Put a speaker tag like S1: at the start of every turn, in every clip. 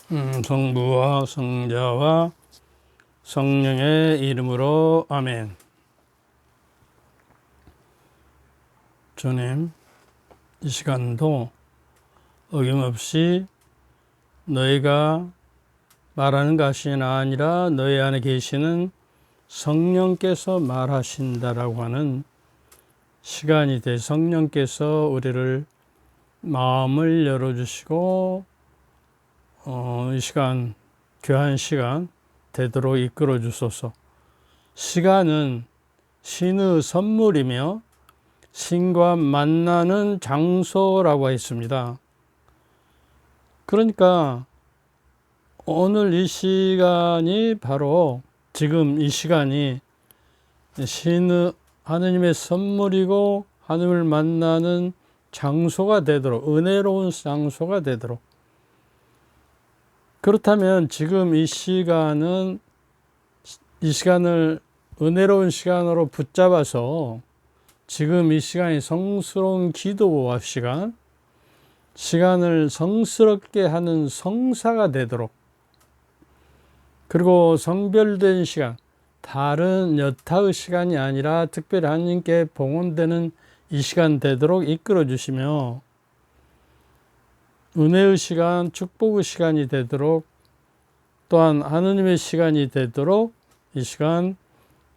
S1: 성부와 성자와 성령의 이름으로 아멘. 주님, 이 시간도 어김없이 너희가 말하는 것이 아니라 너희 안에 계시는 성령께서 말하신다라고 하는 시간이 돼 성령께서 우리를 마음을 열어주시고 이 시간, 귀한 시간 되도록 이끌어 주소서. 시간은 신의 선물이며 신과 만나는 장소라고 했습니다. 그러니까 오늘 이 시간이 바로 지금 이 시간이 신의 하느님의 선물이고 하느님을 만나는 장소가 되도록, 은혜로운 장소가 되도록. 그렇다면 지금 이 시간은 이 시간을 은혜로운 시간으로 붙잡아서 지금 이 시간이 성스러운 기도와 시간을 성스럽게 하는 성사가 되도록, 그리고 성별된 시간, 다른 여타의 시간이 아니라 특별히 하나님께 봉헌되는 이 시간 되도록 이끌어 주시며 은혜의 시간, 축복의 시간이 되도록, 또한 하느님의 시간이 되도록 이 시간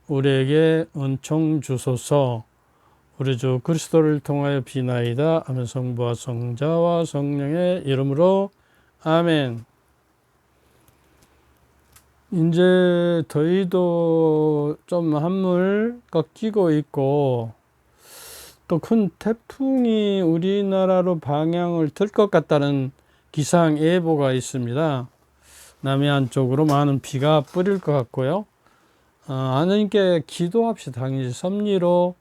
S1: 우리에게 은총 주소서. 우리 주 그리스도를 통하여 비나이다. 아멘. 성부와 성자와 성령의 이름으로 아멘. 이제 더위도 좀 한물 꺾이고 있고 또 큰 태풍이 우리나라로 방향을 틀 것 같다는 기상예보가 있습니다. 남해안 쪽으로 많은 비가 뿌릴 것 같고요. 하나님께 기도합시다. 당연히 섭리로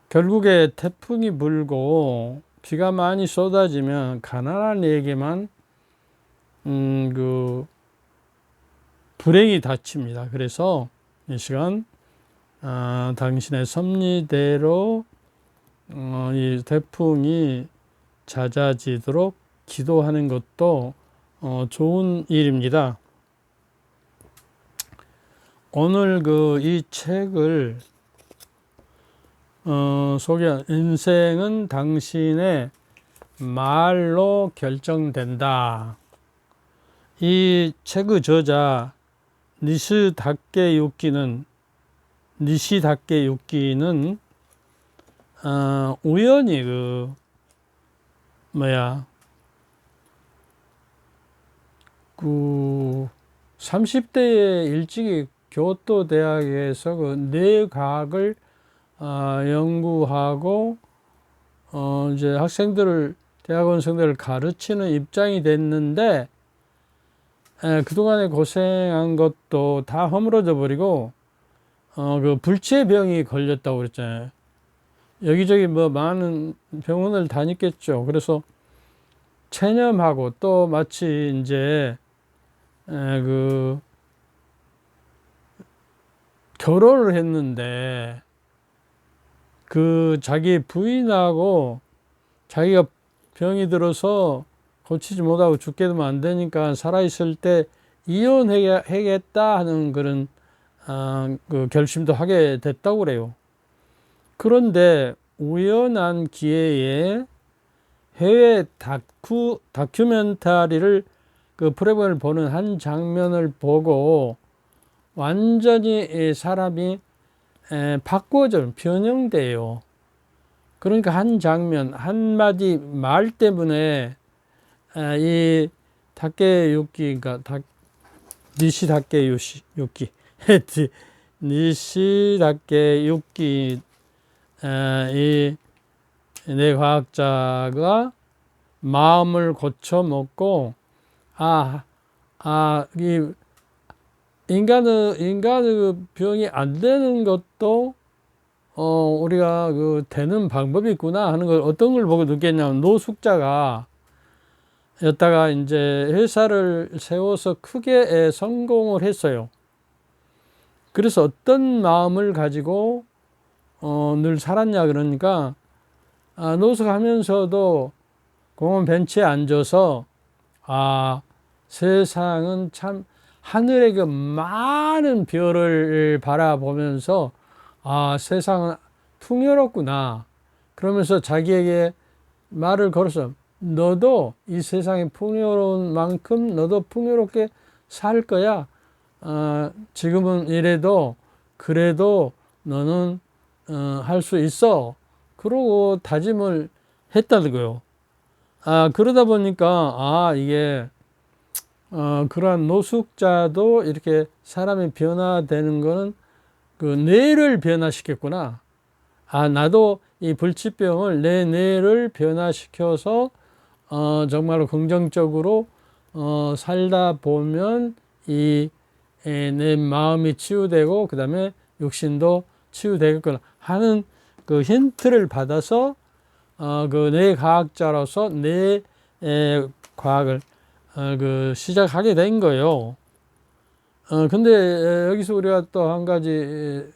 S1: 결국에 태풍이 불고 비가 많이 쏟아지면 가난한 이에게만 불행이 닥칩니다. 그래서 이 시간 당신의 섭리대로 이 태풍이 잦아지도록 기도하는 것도 좋은 일입니다. 오늘 이 책을 소개한 인생은 당신의 말로 결정된다. 이 책의 저자 니시다케 유키는 우연히 30대에 일찍이 교토 대학에서 뇌과학을 연구하고 이제 대학원생들을 가르치는 입장이 됐는데 그동안에 고생한 것도 다 허물어져 버리고 불치병이 걸렸다고 그랬잖아요. 여기저기 많은 병원을 다녔겠죠. 그래서 체념하고 또 마치 이제 결혼을 했는데 자기 부인하고 자기가 병이 들어서 고치지 못하고 죽게 되면 안 되니까 살아있을 때 이혼하겠다 하는 그런 결심도 하게 됐다고 그래요. 그런데 우연한 기회에 해외 다큐멘터리를 프로그램을 보는 한 장면을 보고 완전히 사람이 변형돼요. 그러니까 한 장면, 한마디 말 때문에 이 니시다케 유키 이 뇌과학자가 마음을 고쳐 먹고 이 인간의 병이 안 되는 것도 우리가 되는 방법이 있구나 하는 걸 어떤 걸 보고 느꼈냐면 노숙자가 였다가 이제 회사를 세워서 크게 성공을 했어요. 그래서 어떤 마음을 가지고 늘 살았냐 그러니까 노숙하면서도 공원 벤치에 앉아서 세상은 참 하늘의 그 많은 별을 바라보면서 세상은 풍요롭구나. 그러면서 자기에게 말을 걸어서 너도 이 세상이 풍요로운 만큼 너도 풍요롭게 살 거야. 지금은 이래도 그래도 너는 할 수 있어. 그러고 다짐을 했다는 거요. 그러다 보니까 이게 그러한 노숙자도 이렇게 사람이 변화되는 거는 그 뇌를 변화시켰구나. 나도 이 불치병을 내 뇌를 변화시켜서 정말로 긍정적으로 살다 보면 내 마음이 치유되고 그 다음에 육신도 치유되겠구나 하는 그 힌트를 받아서 그 뇌과학자로서 뇌 과학을 시작하게 된 거예요. 근데 여기서 우리가 또 한 가지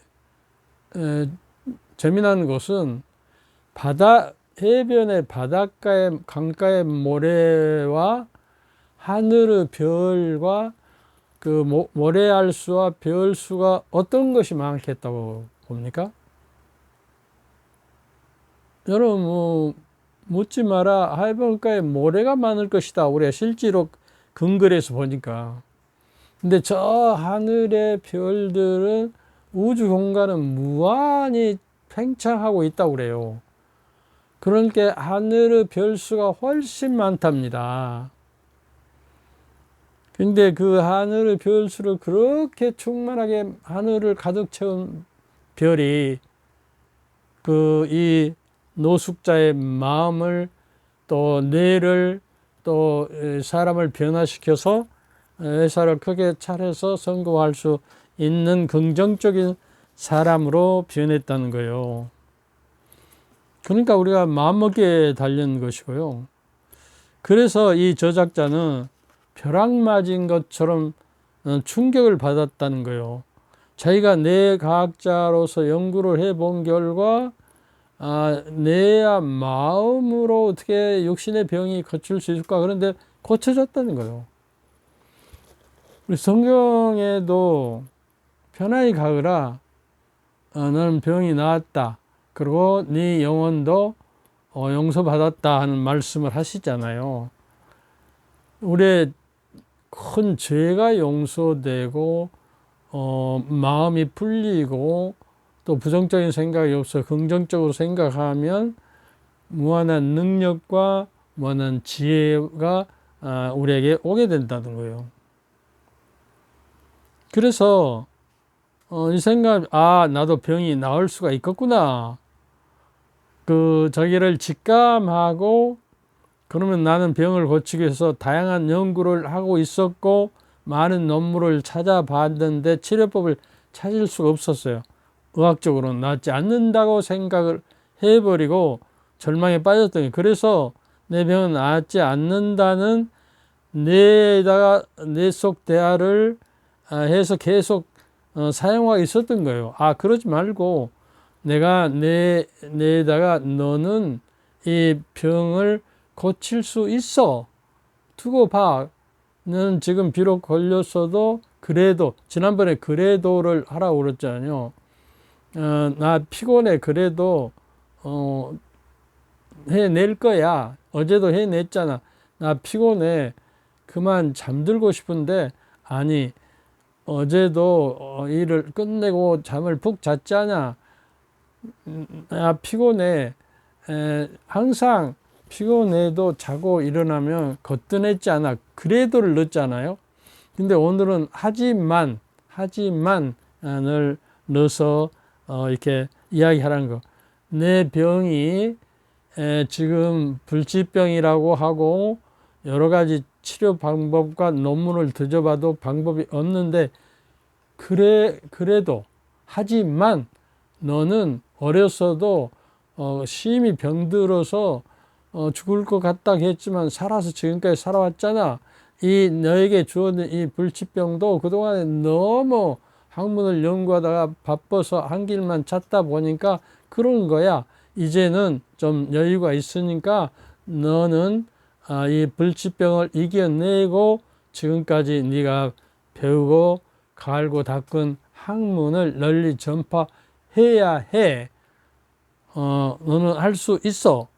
S1: 재미난 것은 해변의 바닷가의 강가의 모래와 하늘의 별과 그 모래알수와 별수가 어떤 것이 많겠다고 봅니까? 여러분 묻지 마라. 해변가에 모래가 많을 것이다. 우리가 실제로 근거리에서 보니까. 근데 저 하늘의 별들은 우주 공간은 무한히 팽창하고 있다고 그래요. 그러니까 하늘의 별수가 훨씬 많답니다. 근데 그 하늘의 별수를 그렇게 충만하게 하늘을 가득 채운 별이 이 노숙자의 마음을 또 뇌를 또 사람을 변화시켜서 회사를 크게 차려서 성공할 수 있는 긍정적인 사람으로 변했다는 거예요. 그러니까 우리가 마음먹기에 달린 것이고요. 그래서 이 저작자는 벼락 맞은 것처럼 충격을 받았다는 거예요. 자기가 뇌과학자로서 연구를 해본 결과 뇌와 마음으로 어떻게 육신의 병이 고칠 수 있을까? 그런데 고쳐졌다는 거예요. 우리 성경에도 편하게 가거라. 너는 병이 나았다. 그리고 네 영혼도 용서받았다 하는 말씀을 하시잖아요. 우리의 큰 죄가 용서되고 마음이 풀리고 또 부정적인 생각이 없어 긍정적으로 생각하면 무한한 능력과 무한한 지혜가 우리에게 오게 된다는 거예요. 그래서 이 생각, 나도 병이 나을 수가 있겠구나. 자기를 직감하고 그러면 나는 병을 고치기 위해서 다양한 연구를 하고 있었고 많은 논문을 찾아봤는데 치료법을 찾을 수가 없었어요. 의학적으로는 낫지 않는다고 생각을 해버리고 절망에 빠졌던 거예요. 그래서 내 병은 낫지 않는다는 뇌 속 대화를 해서 계속 사용하고 있었던 거예요. 그러지 말고 내가 뇌에다가 너는 이 병을 고칠 수 있어. 두고 봐. 너는 지금 비록 걸렸어도 그래도 지난번에 그래도를 하라고 그랬잖아요. 나 피곤해. 그래도 해낼 거야. 어제도 해냈잖아. 나 피곤해. 그만 잠들고 싶은데 아니 어제도 일을 끝내고 잠을 푹 잤잖아. 나 피곤해. 항상 피곤해도 자고 일어나면 거뜬했지 않아. 그래도를 넣었잖아요. 근데 오늘은 하지만을 넣어서 이렇게 이야기하라는 거. 내 병이 지금 불치병이라고 하고 여러 가지 치료 방법과 논문을 뒤져봐도 방법이 없는데 그래도 하지만 너는 어렸어도 심히 병들어서 죽을 것 같다 했지만 살아서 지금까지 살아왔잖아. 너에게 주어진 이 불치병도 그동안에 너무 학문을 연구하다가 바빠서 한 길만 찾다 보니까 그런 거야. 이제는 좀 여유가 있으니까 너는 이 불치병을 이겨내고 지금까지 네가 배우고 갈고 닦은 학문을 널리 전파해야 해. 너는 할 수 있어.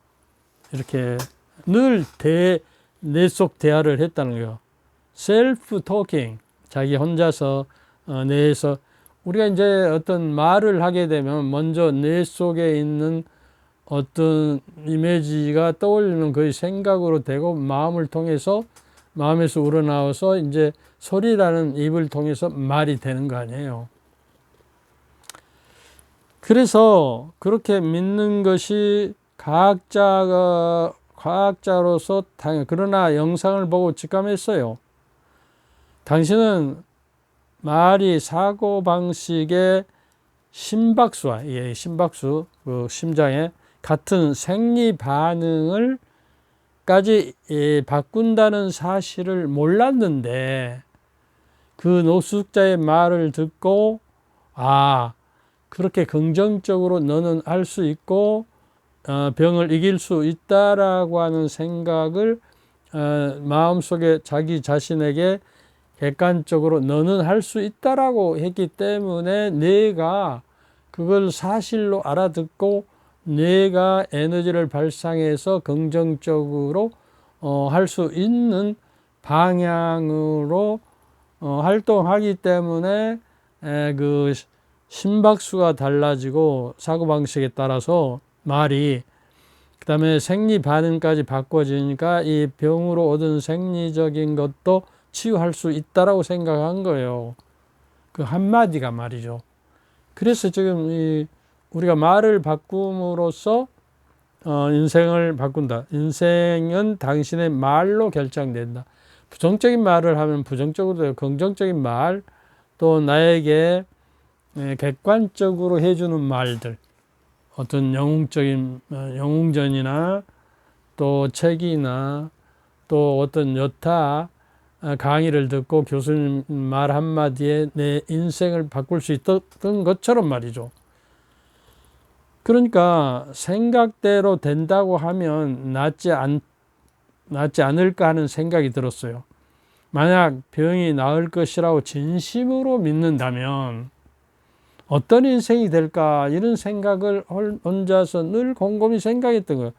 S1: 이렇게 늘 내 속 대화를 했다는 거예요. 셀프 토킹. 자기 혼자서 뇌에서 우리가 이제 어떤 말을 하게 되면 먼저 뇌 속에 있는 어떤 이미지가 떠올리면 거의 생각으로 되고 마음을 통해서 마음에서 우러나와서 이제 소리라는 입을 통해서 말이 되는 거 아니에요. 그래서 그렇게 믿는 것이 과학자로서 그러나 영상을 보고 직감했어요. 당신은 말이 사고방식의 심박수와 심박수, 그 심장의 같은 생리 반응을 까지 바꾼다는 사실을 몰랐는데 그 노숙자의 말을 듣고 그렇게 긍정적으로 너는 할 수 있고 병을 이길 수 있다라고 하는 생각을 마음속에 자기 자신에게 객관적으로 너는 할 수 있다라고 했기 때문에 뇌가 그걸 사실로 알아듣고 뇌가 에너지를 발상해서 긍정적으로 할 수 있는 방향으로 활동하기 때문에 그 심박수가 달라지고 사고방식에 따라서 말이 그 다음에 생리 반응까지 바꿔지니까 이 병으로 얻은 생리적인 것도 치유할 수 있다라고 생각한 거예요. 그 한마디가 말이죠. 그래서 지금 우리가 말을 바꿈으로써 인생을 바꾼다. 인생은 당신의 말로 결정된다. 부정적인 말을 하면 부정적으로 돼요. 긍정적인 말, 또 나에게 객관적으로 해주는 말들, 어떤 영웅전이나 또 책이나 또 어떤 여타 강의를 듣고 교수님 말 한마디에 내 인생을 바꿀 수 있었던 것처럼 말이죠. 그러니까 생각대로 된다고 하면 낫지 않을까 하는 생각이 들었어요. 만약 병이 나을 것이라고 진심으로 믿는다면 어떤 인생이 될까 이런 생각을 혼자서 늘 곰곰이 생각했던 거예요.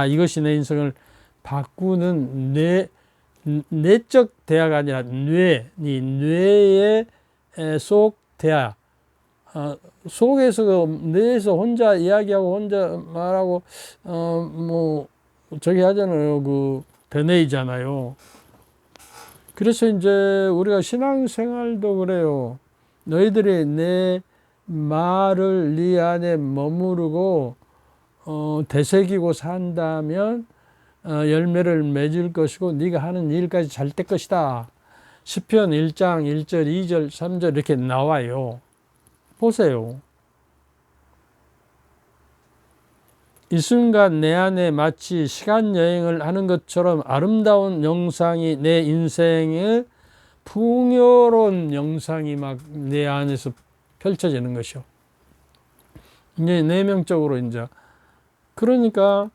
S1: 이것이 내 인생을 바꾸는 내적 대화가 아니라 뇌의 속 대화 속에서 뇌에서 혼자 이야기하고 혼자 말하고 저기 하잖아요. 그 되뇌이잖아요. 그래서 이제 우리가 신앙생활도 그래요. 너희들이 내 말을 네 안에 머무르고 되새기고 산다면 열매를 맺을 것이고 네가 하는 일까지 잘 될 것이다. 시편 1장 1절 2절 3절 이렇게 나와요. 보세요. 이 순간 내 안에 마치 시간 여행을 하는 것처럼 아름다운 영상이 내 인생의 풍요로운 영상이 막 내 안에서 펼쳐지는 것이요. 이제 내면적으로 이제 그러니까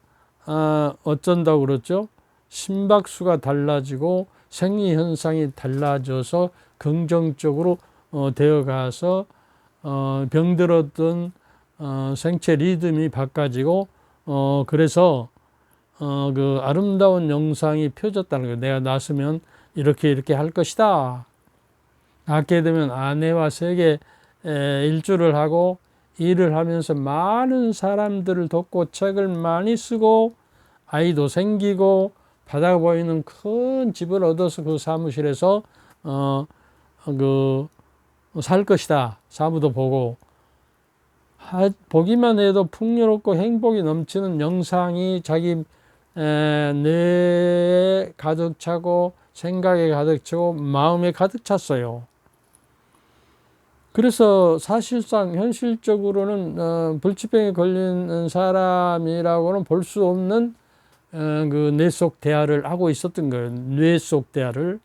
S1: 어쩐다고 그러죠? 심박수가 달라지고 생리 현상이 달라져서 긍정적으로 되어가서 병들었던 생체 리듬이 바꿔지고 그래서 그 아름다운 영상이 펴졌다는 거예요. 내가 낳았으면 이렇게 할 것이다. 낳게 되면 아내와 세계 일주를 하고 일을 하면서 많은 사람들을 돕고 책을 많이 쓰고 아이도 생기고 바다 보이는 큰 집을 얻어서 그 사무실에서 살 것이다. 사무도 보고 보기만 해도 풍요롭고 행복이 넘치는 영상이 자기 뇌에 가득 차고 생각에 가득 차고 마음에 가득 찼어요. 그래서 사실상 현실적으로는 불치병에 걸린 사람이라고는 볼 수 없는 그 뇌 속 대화를 하고 있었던 거예요. 뇌 속 대화를.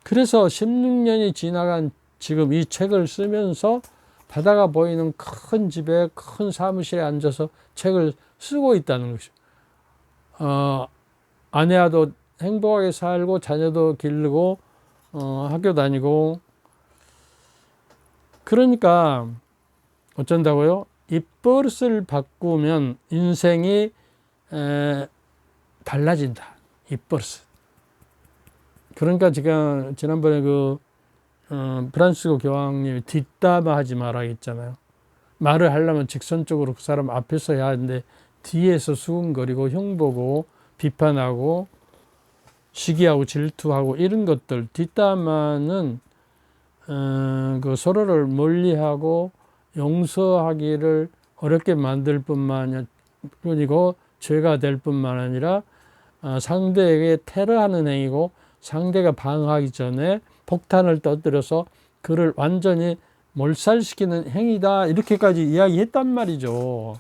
S1: 그래서 16년이 지나간 지금 이 책을 쓰면서 바다가 보이는 큰 집에 큰 사무실에 앉아서 책을 쓰고 있다는 것이죠. 아내와도 행복하게 살고 자녀도 기르고 학교 다니고. 그러니까 어쩐다고요? 입버릇을 바꾸면 인생이 달라진다. 입버릇. 그러니까 제가 지난번에 프란시스코 교황님이 뒷담화 하지 마라 했잖아요. 말을 하려면 직선적으로 그 사람 앞에서 해야 하는데 뒤에서 수군거리고 흉보고 비판하고 시기하고 질투하고 이런 것들, 뒷담화는 그 서로를 멀리하고 용서하기를 어렵게 만들 뿐만 아니고 죄가 될 뿐만 아니라 상대에게 테러하는 행위고, 상대가 방어하기 전에 폭탄을 터뜨려서 그를 완전히 몰살시키는 행위다, 이렇게까지 이야기했단 말이죠.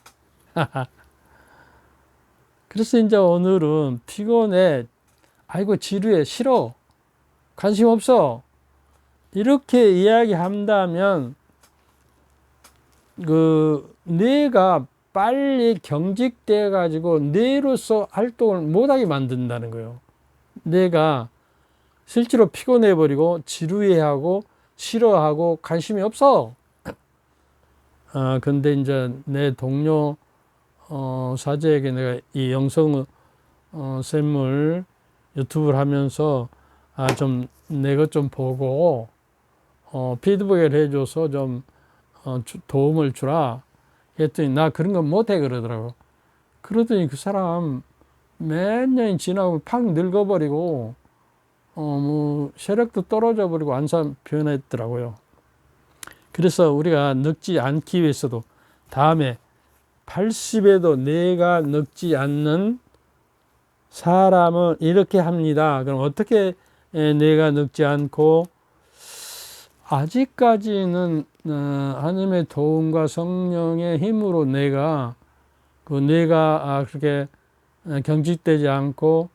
S1: 그래서 이제 오늘은 피곤해, 아이고 지루해, 싫어, 관심 없어, 이렇게 이야기한다면 뇌가 빨리 경직돼 가지고 뇌로서 활동을 못하게 만든다는 거예요. 뇌가 실제로 피곤해 버리고 지루해하고 싫어하고 관심이 없어. 근데 이제 내 동료 사제에게 내가 이 영성 샘물 유튜브를 하면서 좀 내 것 좀 보고 피드백을 해줘서 좀 도움을 주라 했더니 나 그런 건 못해 그러더라고. 그러더니 그 사람 몇 년이 지나고 팍 늙어버리고 세력도 떨어져 버리고 안산 변했더라고요. 그래서 우리가 늙지 않기 위해서도 다음에 80에도 내가 늙지 않는 사람은 이렇게 합니다. 그럼 어떻게 내가 늙지 않고, 아직까지는 하나님의 도움과 성령의 힘으로 내가 그렇게 경직되지 않고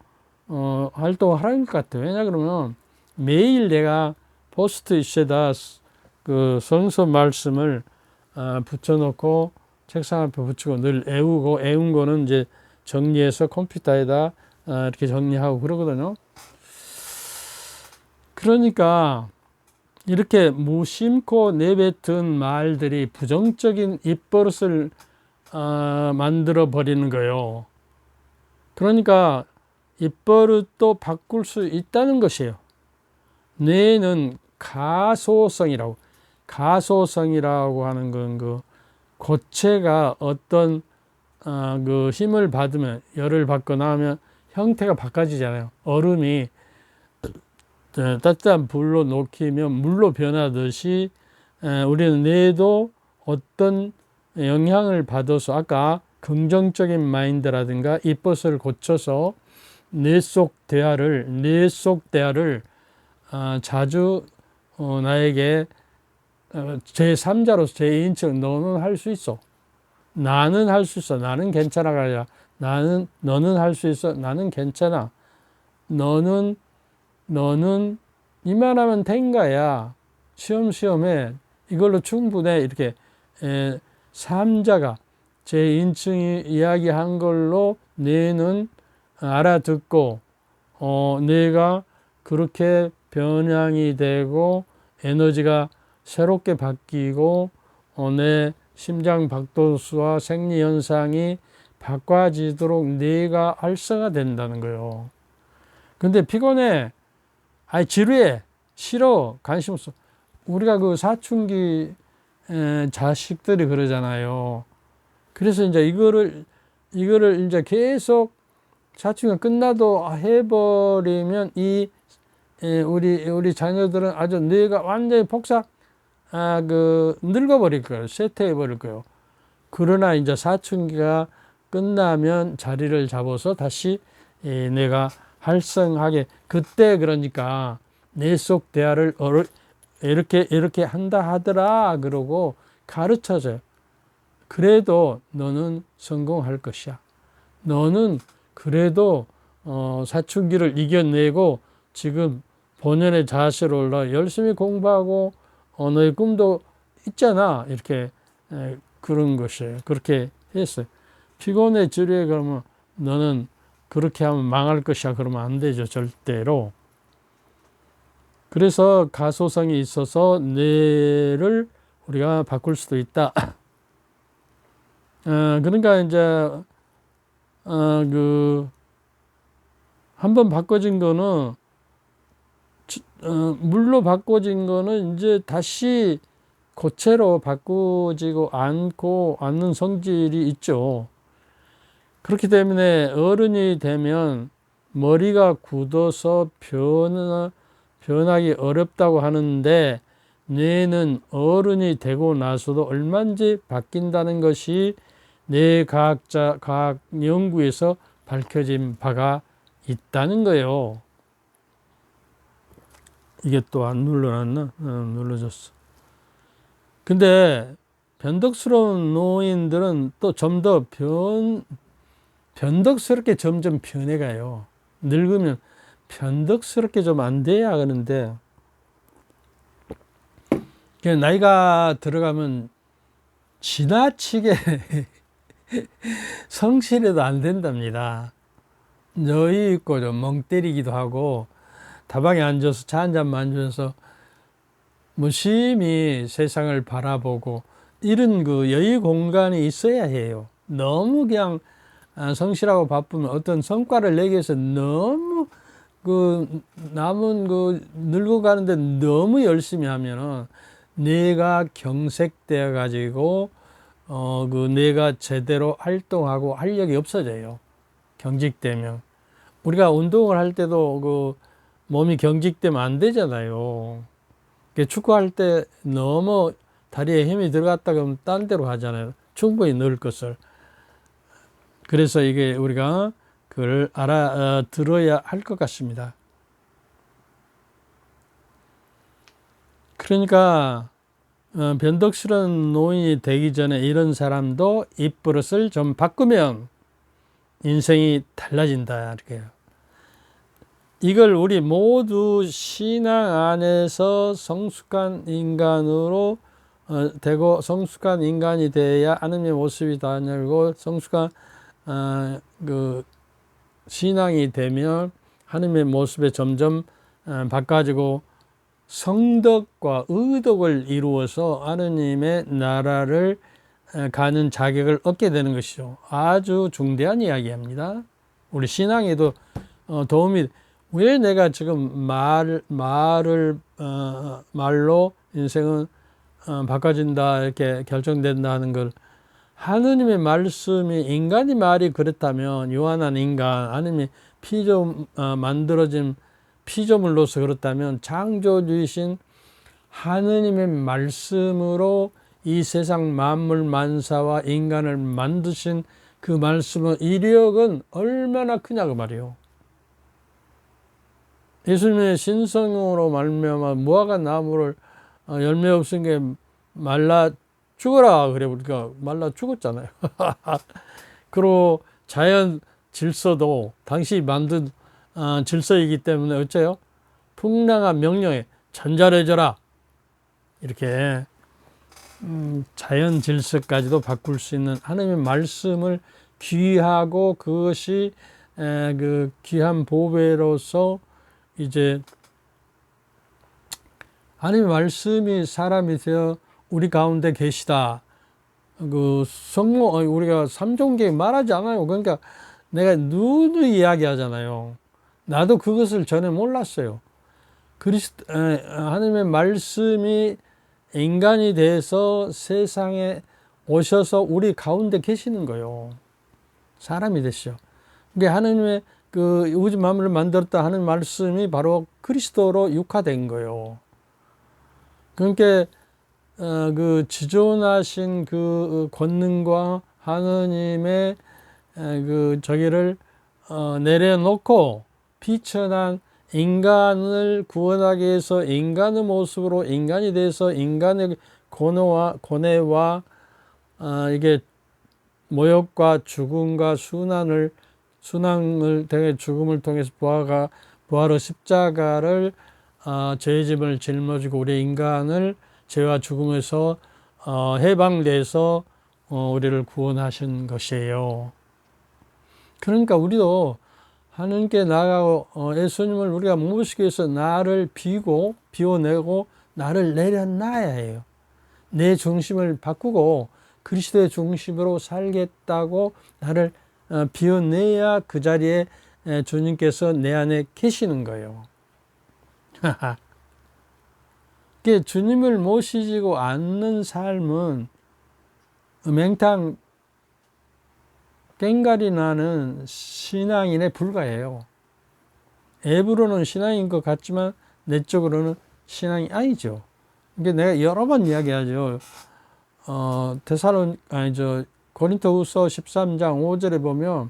S1: 활동을 하는 것 같아요. 왜냐 그러면 매일 내가 포스트잇에다 그 성서 말씀을 붙여놓고 책상 앞에 붙이고 늘 애운 거는 이제 정리해서 컴퓨터에다 이렇게 정리하고 그러거든요. 그러니까 이렇게 무심코 내뱉은 말들이 부정적인 입버릇을 만들어 버리는 거예요. 그러니까 입버릇도 바꿀 수 있다는 것이에요. 뇌는 가소성이라고 하는 건 고체가 어떤 그 힘을 받으면, 열을 받거나 하면 형태가 바꿔지잖아요. 얼음이 따뜻한 불로 녹이면 물로 변하듯이 우리는 뇌도 어떤 영향을 받아서 아까 긍정적인 마인드라든가 입버릇을 고쳐서 뇌 속 대화를 자주 나에게 제3자로서 제2인칭 너는 할 수 있어, 나는 할 수 있어, 나는 괜찮아가 아니라 너는 할 수 있어, 나는 괜찮아, 너는 이만하면 된 거야, 시험해, 이걸로 충분해, 이렇게 3자가 제2인칭이 이야기한 걸로 뇌는 알아듣고 뇌가 그렇게 변형이 되고 에너지가 새롭게 바뀌고 내 심장 박도수와 생리 현상이 바꿔지도록 뇌가 활성화된다는 거예요. 근데 피곤해, 지루해, 싫어, 관심 없어. 우리가 그 사춘기 자식들이 그러잖아요. 그래서 이제 이거를 이제 계속 사춘기가 끝나도 해버리면 우리 자녀들은 아주 뇌가 완전히 늙어버릴 거예요. 쇠퇴해버릴 거예요. 그러나 이제 사춘기가 끝나면 자리를 잡아서 다시 뇌가 활성하게, 그때 그러니까 뇌 속 대화를 이렇게 한다 하더라 그러고 가르쳐줘요. 그래도 너는 성공할 것이야. 너는 그래도 사춘기를 이겨내고 지금 본연의 자세로 올라 열심히 공부하고 너의 꿈도 있잖아. 이렇게 그런 것이에요. 그렇게 했어요. 피곤해 지루해 그러면 너는 그렇게 하면 망할 것이야 그러면 안 되죠, 절대로. 그래서 가소성이 있어서 뇌를 우리가 바꿀 수도 있다. 그러니까 이제 한번 바꿔진 거는 물로 바꿔진 거는 이제 다시 고체로 바꾸지고 않는 성질이 있죠. 그렇기 때문에 어른이 되면 머리가 굳어서 변하기 어렵다고 하는데 뇌는 어른이 되고 나서도 얼마든지 바뀐다는 것이 뇌과학자 과학 연구에서 밝혀진 바가 있다는 거예요. 이게 또 안 눌러놨나? 눌러졌어. 근데 변덕스러운 노인들은 또 좀 더 변덕스럽게 점점 변해가요. 늙으면 변덕스럽게 좀 안 돼야 하는데, 나이가 들어가면 지나치게 성실해도 안 된답니다. 여유 있고 좀 멍 때리기도 하고, 다방에 앉아서 차 한 잔 마시면서 무심히 세상을 바라보고, 이런 그 여유 공간이 있어야 해요. 너무 그냥 성실하고 바쁘면 어떤 성과를 내기 위해서 너무 남은 늙어가는데 너무 열심히 하면은 뇌가 경색되어 가지고 뇌가 제대로 활동하고 활력이 없어져요. 경직되면. 우리가 운동을 할 때도 몸이 경직되면 안 되잖아요. 축구할 때 너무 다리에 힘이 들어갔다 그러면 딴 데로 가잖아요. 충분히 넣을 것을. 그래서 이게 우리가 그걸 들어야 할 것 같습니다. 그러니까 변덕스러운 노인이 되기 전에 이런 사람도 입버릇을 좀 바꾸면 인생이 달라진다. 이렇게요. 이걸 우리 모두 신앙 안에서 성숙한 인간으로 되고, 성숙한 인간이 돼야 하나님의 모습이 다르고, 성숙한 신앙이 되면 하나님의 모습에 점점 바꿔지고 성덕과 의덕을 이루어서 하나님의 나라를 가는 자격을 얻게 되는 것이죠. 아주 중대한 이야기입니다. 우리 신앙에도 도움이. 왜 내가 지금 말로 인생은 바꿔진다 이렇게 결정된다 하는 걸, 하느님의 말씀이 인간이 말이 그렇다면, 유한한 인간, 하느님이 만들어진 피조물로서 그렇다면 창조주이신 하느님의 말씀으로 이 세상 만물 만사와 인간을 만드신 그 말씀의 이력은 얼마나 크냐고 말이에요. 예수님의 신성으로 말미암아 무화과 나무를 열매 없은 게 말라 죽어라 그래 보니까 말라 죽었잖아요. 그리고 자연 질서도 당시 만든 질서이기 때문에 어째요? 풍랑한 명령에 전절해져라 이렇게 자연 질서까지도 바꿀 수 있는 하나님의 말씀을 귀하고, 그것이 그 귀한 보배로서 이제 하나님의 말씀이 사람이 되어 우리 가운데 계시다. 우리가 삼종계 말하지 않아요. 그러니까 내가 누누이 이야기하잖아요. 나도 그것을 전에 몰랐어요. 하나님의 말씀이 인간이 돼서 세상에 오셔서 우리 가운데 계시는 거예요. 사람이 되시죠. 그러니까 하나님의 우주 만물을 만들었다 하는 말씀이 바로 그리스도로 육화된 거예요. 그러니까 지존하신 권능과 하느님의 저기를 내려놓고 비천한 인간을 구원하기 위해서 인간의 모습으로 인간이 돼서 인간의 고뇌와 이게 모욕과 죽음과 순환을 통해 죽음을 통해서 부활의 십자가를 죄의 짐을 짊어지고 우리 인간을 죄와 죽음에서 해방돼서 우리를 구원하신 것이에요. 그러니까 우리도 하나님께 나아가고 예수님을 우리가 모시기 위해서 나를 비워내고 나를 내려놔야 해요. 내 중심을 바꾸고 그리스도의 중심으로 살겠다고 나를 비워내야 그 자리에 주님께서 내 안에 계시는 거예요. 주님을 모시지고 않는 삶은 맹탕 깽가리 나는 신앙인에 불과해요. 앱으로는 신앙인 것 같지만 내적으로는 신앙이 아니죠. 이게 내가 여러 번 이야기하죠. 고린토후서 13장 5절에 보면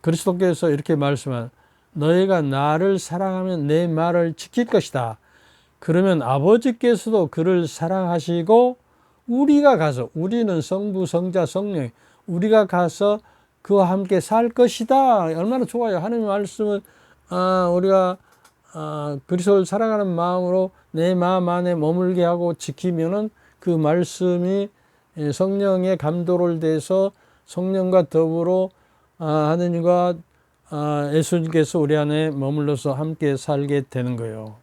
S1: 그리스도께서 이렇게 말씀한 너희가 나를 사랑하면 내 말을 지킬 것이다. 그러면 아버지께서도 그를 사랑하시고 우리가 가서, 우리는 성부, 성자, 성령, 우리가 가서 그와 함께 살 것이다. 얼마나 좋아요. 하나님의 말씀은 우리가 그리스도를 사랑하는 마음으로 내 마음 안에 머물게 하고 지키면은 그 말씀이 성령의 감도를 대해서 성령과 더불어 하느님과 예수님께서 우리 안에 머물러서 함께 살게 되는 거예요.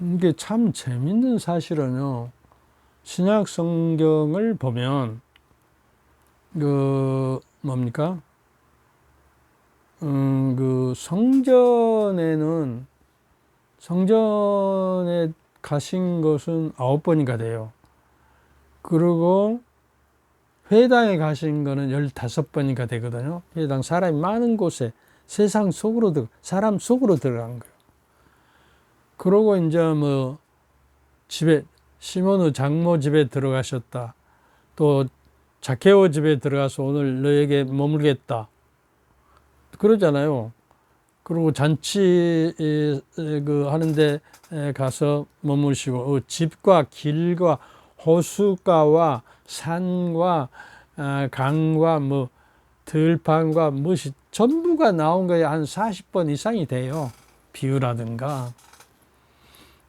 S1: 이게 참 재밌는 사실은요. 신약 성경을 보면 성전에 가신 것은 9번인가 돼요. 그리고 회당에 가신 거는 15번인가 되거든요. 회당, 사람이 많은 곳에 세상 속으로 사람 속으로 들어간 거예요. 그러고 이제 집에, 시몬의 장모 집에 들어가셨다. 또 자케오 집에 들어가서 오늘 너에게 머물겠다. 그러잖아요. 그리고 잔치 하는데 가서 머무시고 집과 길과 호숫가와 산과 강과 들판과 무엇이 전부가 나온 거에 한 40번 이상이 돼요. 비유라든가.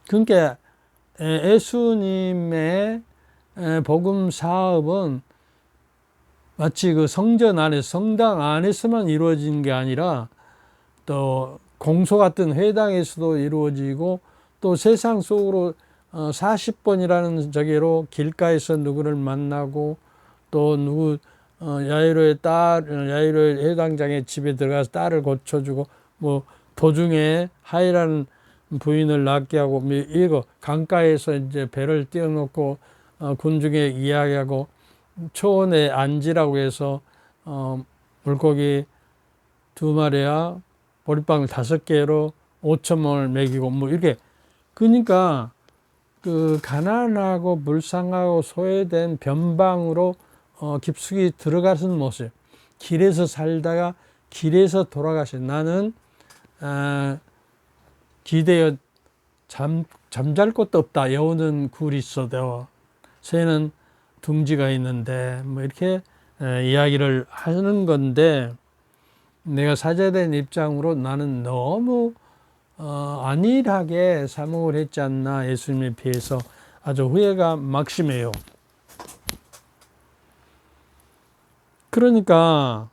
S1: 그러니까 예수님의 복음 사업은 마치 그 성전 안에, 성당 안에서만 이루어진 게 아니라 또 공소 같은 회당에서도 이루어지고 또 세상 속으로 40번이라는 저기로 길가에서 누구를 만나고 또 야이로의 회당장의 집에 들어가서 딸을 고쳐주고 도중에 하이라는 부인을 낳게 하고 이거 강가에서 이제 배를 띄워놓고 군중에 이야기하고 초원에 안지라고 해서 물고기 2마리와 보리빵을 5개로 5,000원을 먹이고 이렇게. 그러니까 그 가난하고 불쌍하고 소외된 변방으로 깊숙이 들어가는 모습. 길에서 살다가 길에서 돌아가신 나는 기대어 잠잘 곳도 없다. 여우는 굴이 있어도 새는 둥지가 있는데 이렇게 이야기를 하는 건데, 내가 사제된 입장으로 나는 너무 안일하게 사목을 했지 않나. 예수님에 비해서 아주 후회가 막심해요. 그러니까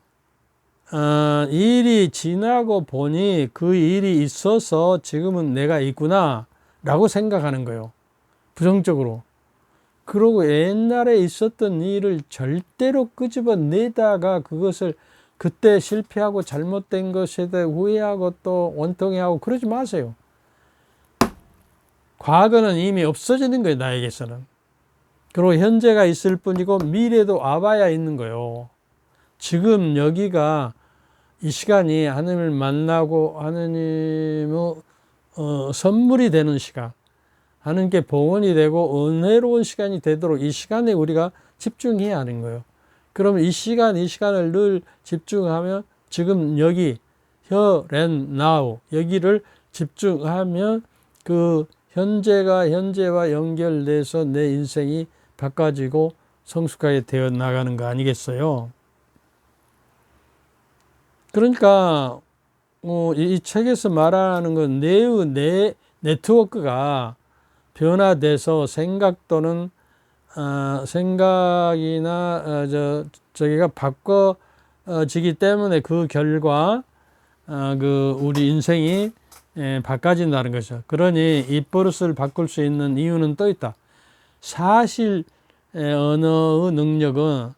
S1: 일이 지나고 보니 그 일이 있어서 지금은 내가 있구나 라고 생각하는 거예요. 부정적으로. 그러고 옛날에 있었던 일을 절대로 끄집어내다가 그것을 그때 실패하고 잘못된 것에 대해 후회하고 또 원통해하고 그러지 마세요. 과거는 이미 없어지는 거예요, 나에게서는. 그리고 현재가 있을 뿐이고 미래도 와봐야 있는 거예요. 지금 여기가 이 시간이 하나님을 만나고 하나님의 선물이 되는 시간, 하나님께 봉헌이 되고 은혜로운 시간이 되도록 이 시간에 우리가 집중해야 하는 거예요. 그러면 이 시간을 늘 집중하면 지금 여기 here and now 여기를 집중하면 그 현재와 연결돼서 내 인생이 바꿔지고 성숙하게 되어 나가는 거 아니겠어요? 그러니까 이 책에서 말하는 건 내 네트워크가 변화돼서 생각 또는 생각이나 저기가 지기 때문에 그 결과 우리 인생이 바꿔진다는 거죠. 그러니 입버릇을 바꿀 수 있는 이유는 또 있다. 사실 언어의 능력은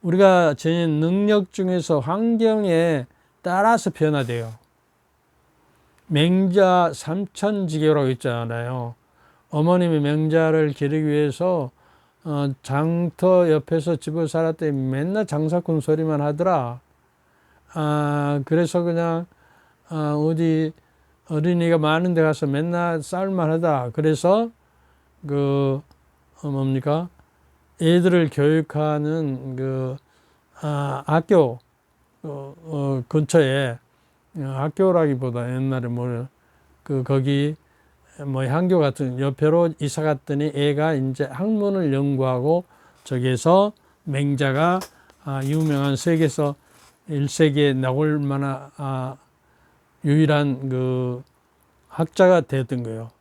S1: 우리가 지닌 능력 중에서 환경에 따라서 변화돼요. 맹자 삼천지교라고 있잖아요. 어머님이 맹자를 기르기 위해서 장터 옆에서 집을 살았더니 맨날 장사꾼 소리만 하더라. 그래서 그냥 어디 어린이가 많은 데 가서 맨날 싸울만 하다. 그래서 뭡니까? 애들을 교육하는 학교 근처에 학교라기보다 옛날에 거기 향교 같은 옆으로 이사 갔더니 애가 이제 학문을 연구하고 저기에서 맹자가 유명한 세계에서 1세기에 나올 만한 유일한 학자가 됐던 거예요.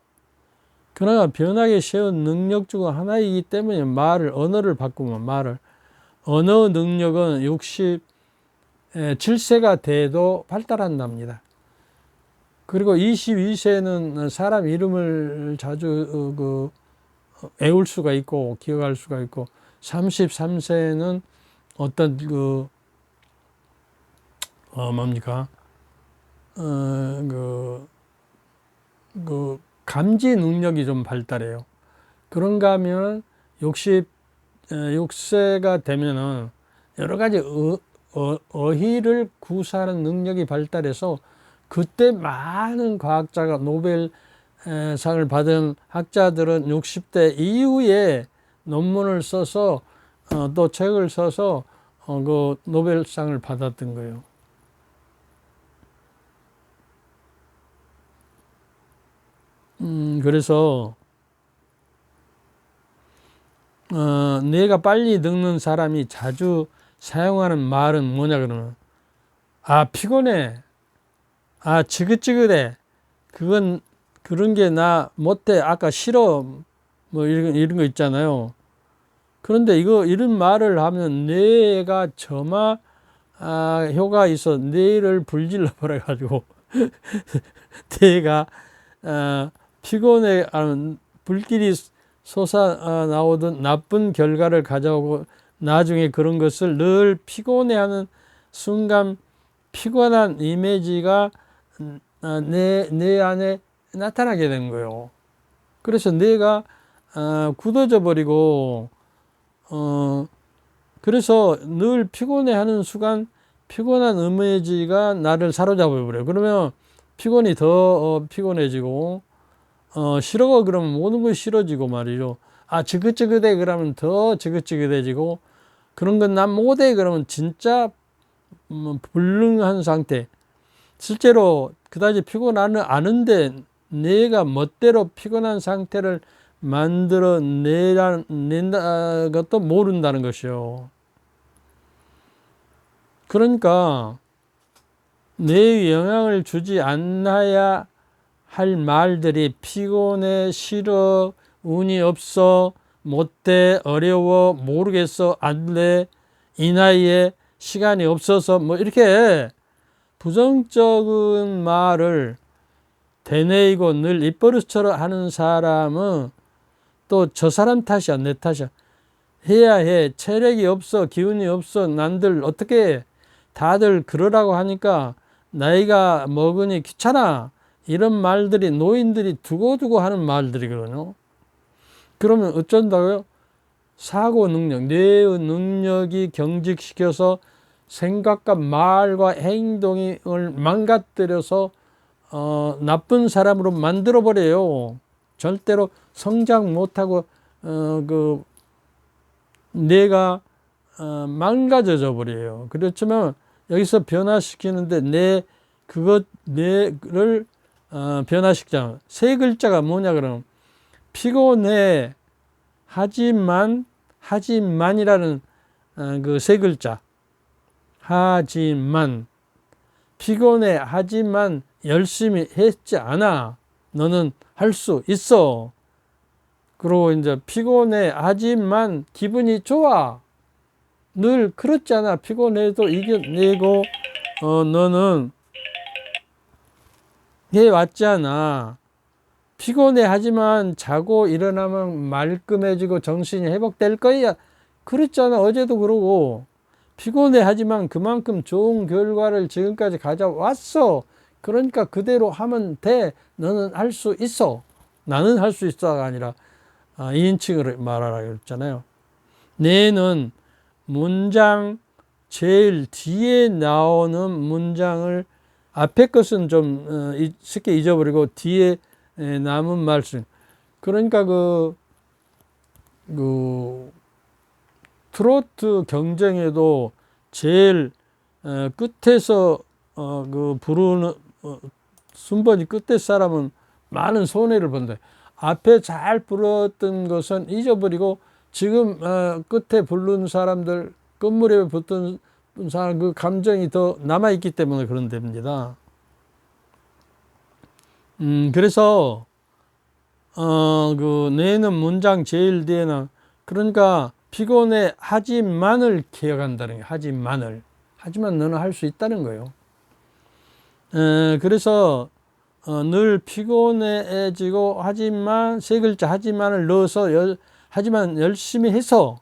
S1: 그러나 변하게 쉬운 능력 중 하나이기 때문에 언어를 바꾸면 언어 능력은 67세가 돼도 발달한답니다. 그리고 22세는 사람 이름을 자주 외울 수가 있고 기억할 수가 있고 33세는 어떤 뭡니까? 감지 능력이 좀 발달해요. 그런가 하면 66세가 되면은 여러 가지 어휘를 구사하는 능력이 발달해서 그때 많은 과학자가 노벨상을 받은 학자들은 60대 이후에 논문을 써서 또 책을 써서 그 노벨상을 받았던 거예요. 그래서 뇌가 빨리 늙는 사람이 자주 사용하는 말은 뭐냐 그러면 피곤해, 지긋지긋해, 그런 게 나 못해, 아까 싫어, 뭐 이런 거 있잖아요. 그런데 이런 말을 하면 뇌가 점화 효가 있어 뇌를 불질러 버려 가지고 뇌가 피곤해 불길이 솟아 나오던 나쁜 결과를 가져오고 나중에 그런 것을 늘 피곤해하는 순간 피곤한 이미지가 내 안에 나타나게 된 거예요. 그래서 뇌가 굳어져 버리고 그래서 늘 피곤해하는 순간 피곤한 이미지가 나를 사로잡아 버려요. 그러면 피곤이 더 피곤해지고 싫어 그러면 모든 것이 싫어지고 말이죠. 지긋지긋해 그러면 더 지긋지긋해지고 그런 건 난 못해 그러면 진짜 불능한 상태. 실제로 그다지 피곤하는 아는데 뇌가 멋대로 피곤한 상태를 만들어 낸다 것도 모른다는 것이요. 그러니까 뇌에 영향을 주지 않아야 할 말들이 피곤해, 싫어, 운이 없어, 못돼, 어려워, 모르겠어, 안 돼, 이 나이에 시간이 없어서 뭐 이렇게 부정적인 말을 되뇌이고 늘 입버릇처럼 하는 사람은 또 저 사람 탓이야, 내 탓이야. 해야 해. 체력이 없어, 기운이 없어, 난들 어떻게 해. 다들 그러라고 하니까 나이가 먹으니 귀찮아. 이런 말들이 노인들이 두고두고 하는 말들이거든요. 그러면 어쩐다고요? 사고 능력, 뇌의 능력이 경직시켜서 생각과 말과 행동을 망가뜨려서 나쁜 사람으로 만들어 버려요. 절대로 성장 못하고 뇌가 망가져 버려요. 그렇지만 여기서 변화시키는데 뇌를 변화시키자. 세 글자가 뭐냐 그러면 피곤해 하지만이라는 그 세 글자. 하지만 피곤해 하지만 열심히 했지 않아. 너는 할 수 있어. 그리고 이제 피곤해 하지만 기분이 좋아. 늘 그렇잖아. 피곤해도 이겨내고 너는 해왔잖아. 피곤해 하지만 자고 일어나면 말끔해지고 정신이 회복될 거야. 그랬잖아. 어제도 그러고. 피곤해 하지만 그만큼 좋은 결과를 지금까지 가져왔어. 그러니까 그대로 하면 돼. 너는 할 수 있어. 나는 할 수 있어가 아니라 2인칭으로 말하라 그랬잖아요. 내는 문장 제일 뒤에 나오는 문장을 앞에 것은 좀 쉽게 잊어버리고 뒤에 남은 말씀. 그러니까 그 트로트 경쟁에도 제일 끝에서 그 부르는 순번이 끝에 사람은 많은 손해를 본다. 앞에 잘 불었던 것은 잊어버리고 지금 끝에 부른 사람들 끝무렵에 붙은 사람 그 감정이 더 남아있기 때문에 그런 됩니다. 그래서 그 내는 문장 제일 뒤에는 그러니까 피곤해 하지만을 기억한다는 거예요. 하지만을. 하지만 너는 할 수 있다는 거예요. 그래서 늘 피곤해지고 하지만 세 글자 하지만을 넣어서 하지만 열심히 해서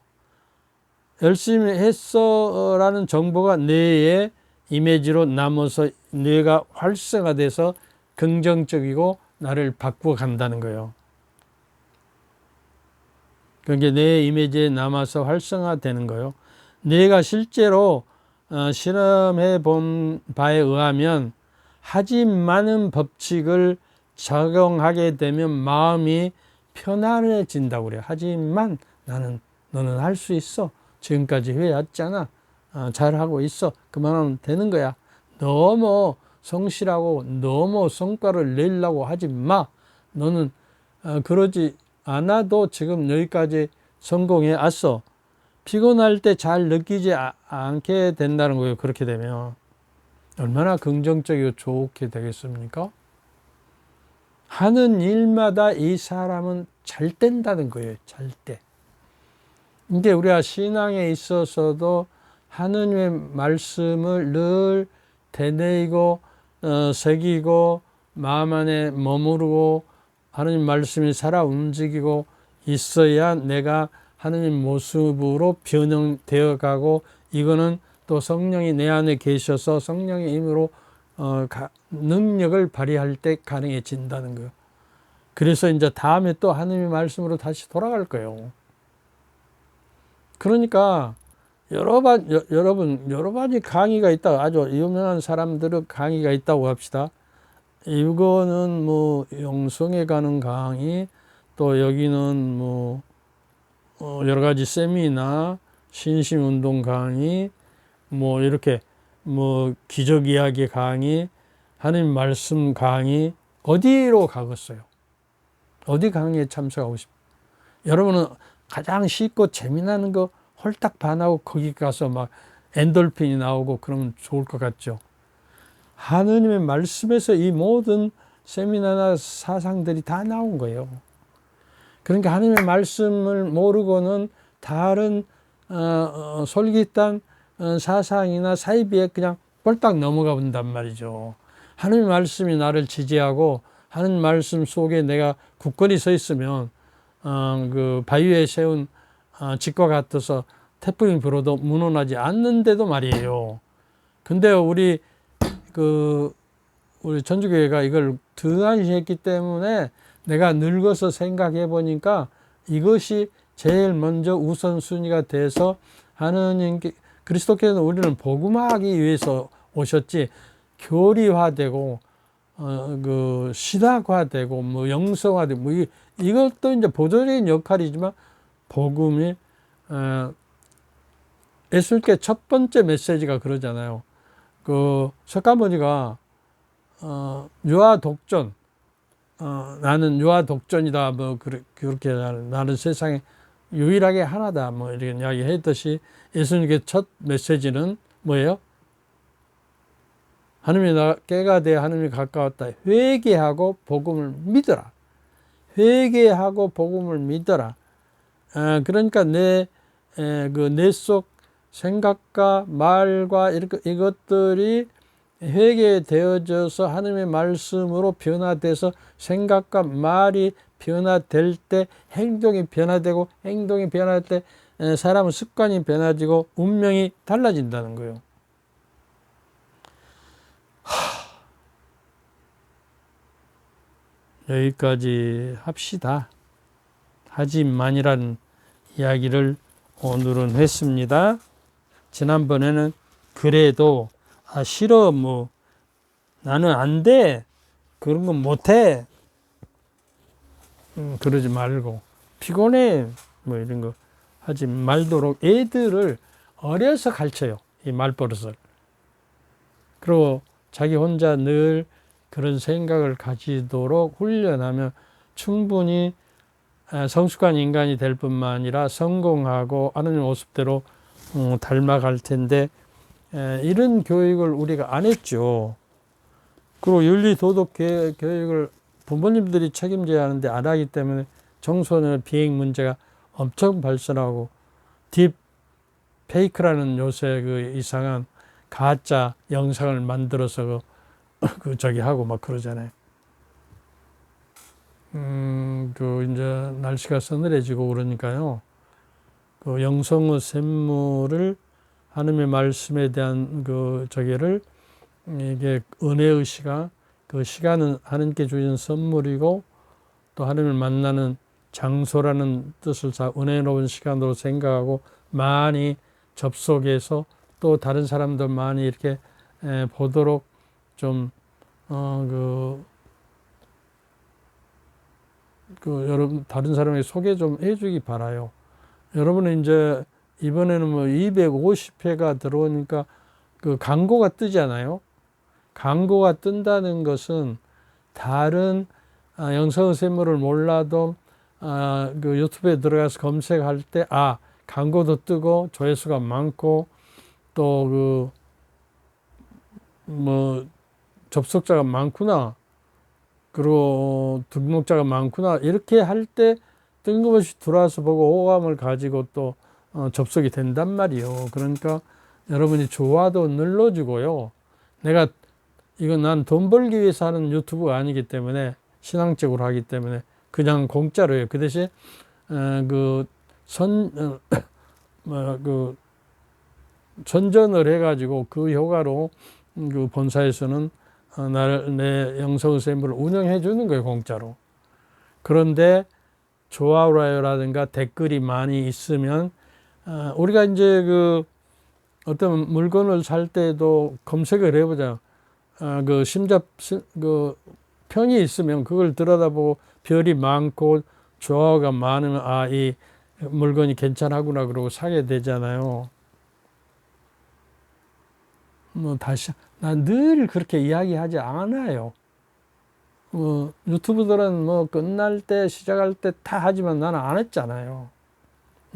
S1: 라는 정보가 뇌의 이미지로 남아서 뇌가 활성화돼서 긍정적이고 나를 바꾸어 간다는 거예요. 그게 뇌 이미지에 남아서 활성화되는 거예요. 뇌가 실제로 실험해 본 바에 의하면 하지만은 법칙을 적용하게 되면 마음이 편안해진다고 그래요. 하지만 너는 할 수 있어. 지금까지 해왔잖아. 잘하고 있어. 그만하면 되는 거야. 너무 성실하고 너무 성과를 내려고 하지 마. 너는 그러지 않아도 지금 여기까지 성공해 왔어. 피곤할 때 잘 느끼지 않게 된다는 거예요. 그렇게 되면 얼마나 긍정적이고 좋게 되겠습니까? 하는 일마다 이 사람은 잘 된다는 거예요. 잘 돼. 근데 우리가 신앙에 있어서도 하느님의 말씀을 늘 되뇌이고 새기고 마음 안에 머무르고 하느님 말씀이 살아 움직이고 있어야 내가 하느님 모습으로 변형되어 가고 이거는 또 성령이 내 안에 계셔서 성령의 힘으로 능력을 발휘할 때 가능해진다는 거예요. 그래서 이제 다음에 또 하느님의 말씀으로 다시 돌아갈 거예요. 그러니까 여러분 여러 가지 강의가 있다. 아주 유명한 사람들의 강의가 있다고 합시다. 이거는 뭐 영성에 가는 강의, 또 여기는 뭐 여러 가지 세미나, 신심운동 강의, 뭐 이렇게 뭐 기적 이야기 강의, 하나님 말씀 강의, 어디로 가겠어요? 어디 강의에 참석하고 싶어요? 여러분은 가장 쉽고 재미나는 거 홀딱 반하고 거기 가서 막 엔돌핀이 나오고 그러면 좋을 것 같죠. 하느님의 말씀에서 이 모든 세미나나 사상들이 다 나온 거예요. 그러니까 하느님의 말씀을 모르고는 다른 솔깃한 사상이나 사이비에 그냥 꼴딱 넘어가 본단 말이죠. 하느님의 말씀이 나를 지지하고 하느님 말씀 속에 내가 굳건히 서 있으면 그 바위에 세운 집과 같아서 태풍이 불어도 무너나지 않는데도 말이에요. 근데 우리 전주교회가 이걸 등한시했기 때문에 내가 늙어서 생각해 보니까 이것이 제일 먼저 우선순위가 돼서 하느님께 그리스도께서는 우리는 복음화하기 위해서 오셨지 교리화되고 그 신학화되고 뭐 영성화되고 뭐 이것도 이제 보조적인 역할이지만 복음이 예수님께 첫 번째 메시지가 그러잖아요. 그 석가모니가 유아 독전 나는 유아 독전이다 뭐 그렇게 나는 세상에 유일하게 하나다 뭐 이렇게 이야기했듯이 예수님께 첫 메시지는 뭐예요? 하느님이 깨가 돼 하느님이 가까웠다. 회개하고 복음을 믿어라. 회개하고 복음을 믿어라. 그러니까 내 속 생각과 말과 이것들이 회개되어져서 하나님의 말씀으로 변화돼서 생각과 말이 변화될 때 행동이 변화되고, 행동이 변화할 때 사람의 습관이 변화지고 운명이 달라진다는 거예요. 여기까지 합시다. 하지만이라는 이야기를 오늘은 했습니다. 지난번에는 그래도 싫어, 뭐 나는 안 돼, 그런 건 못해, 그러지 말고, 피곤해, 뭐 이런 거 하지 말도록 애들을 어려서 가르쳐요, 이 말버릇을. 그리고 자기 혼자 늘 그런 생각을 가지도록 훈련하면 충분히 성숙한 인간이 될 뿐만 아니라 성공하고 하나님 모습대로 닮아갈 텐데, 이런 교육을 우리가 안 했죠. 그리고 윤리 도덕 교육을 부모님들이 책임져야 하는데 안 하기 때문에 청소년 비행 문제가 엄청 발생하고, 딥 페이크라는 요새 그 이상한 가짜 영상을 만들어서 저기 하고 막 그러잖아요. 이제 날씨가 서늘해지고 그러니까요. 그 영성의 샘물을, 하나님의 말씀에 대한 저기를, 이게 은혜의 시간, 그 시간은 하나님께 주신 선물이고, 또 하나님을 만나는 장소라는 뜻을 은혜로운 시간으로 생각하고 많이 접속해서 또 다른 사람들 많이 이렇게 보도록 좀 여러분 다른 사람에게 소개 좀 해주기 바라요. 여러분은 이제 이번에는 뭐 250회가 들어오니까 그 광고가 뜨잖아요. 광고가 뜬다는 것은 다른 영성의 샘물을 몰라도 그 유튜브에 들어가서 검색할 때 광고도 뜨고 조회수가 많고 또 뭐 접속자가 많구나, 그리고 등록자가 많구나, 이렇게 할 때 뜬금없이 들어와서 보고 호감을 가지고 또 접속이 된단 말이에요. 그러니까 여러분이 좋아도 눌러주고요. 내가 이건 난 돈 벌기 위해서 하는 유튜브가 아니기 때문에, 신앙적으로 하기 때문에 그냥 공짜로 해요. 그 대신 선전을 해가지고 그 효과로 그 본사에서는 내 영성의 샘물을 운영해 주는 거예요, 공짜로. 그런데 좋아요라든가 댓글이 많이 있으면 우리가 이제 그 어떤 물건을 살 때도 검색을 해보자. 그 평이 있으면 그걸 들여다보고 별이 많고 좋아요가 많으면 이 물건이 괜찮구나 그러고 사게 되잖아요. 뭐 난 늘 그렇게 이야기하지 않아요. 유튜브들은 뭐 끝날 때 시작할 때 다 하지만 나는 안 했잖아요.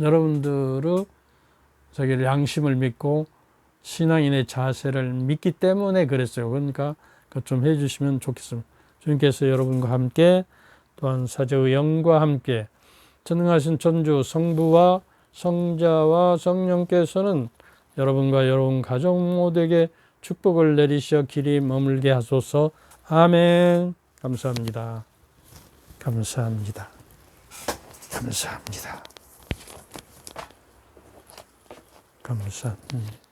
S1: 여러분들의 저기 양심을 믿고 신앙인의 자세를 믿기 때문에 그랬어요. 그러니까 그거 좀 해주시면 좋겠습니다. 주님께서 여러분과 함께, 또한 사제의 영과 함께 전능하신 천주 성부와 성자와 성령께서는 여러분과 여러분 가족 모두에게 축복을 내리시어 길이 머물게 하소서. 아멘. 감사합니다. 감사합니다. 감사합니다. 감사합니다.